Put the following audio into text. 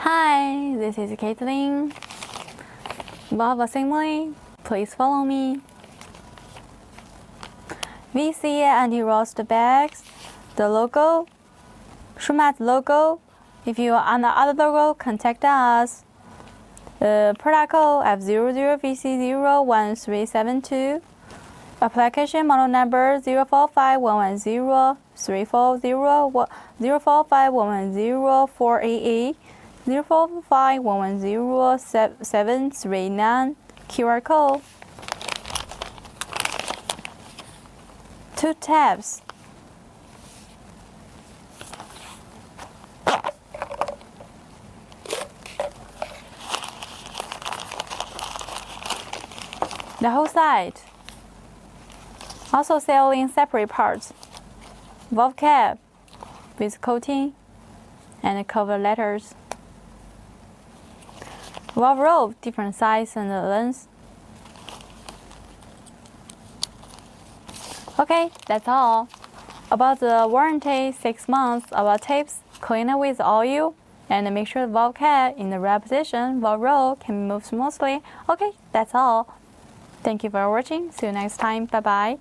Hi, this is Caitlin. Valve assembly, please follow me. VC anti-rust bags, the logo, Shumatt logo. If you are on the other logo, contact us. Product code F00VC01372. Application model number 045110 045110 QR code. 2 tabs. The whole side. Also sell in separate parts. Valve cap with coating and cover letters. Valve rope, different size and length. Okay, that's all. About the warranty, 6 months. About tips, clean it with oil and make sure the valve cap in the right position. Valve rope can move smoothly. Okay, that's all. Thank you for watching. See you next time. Bye bye.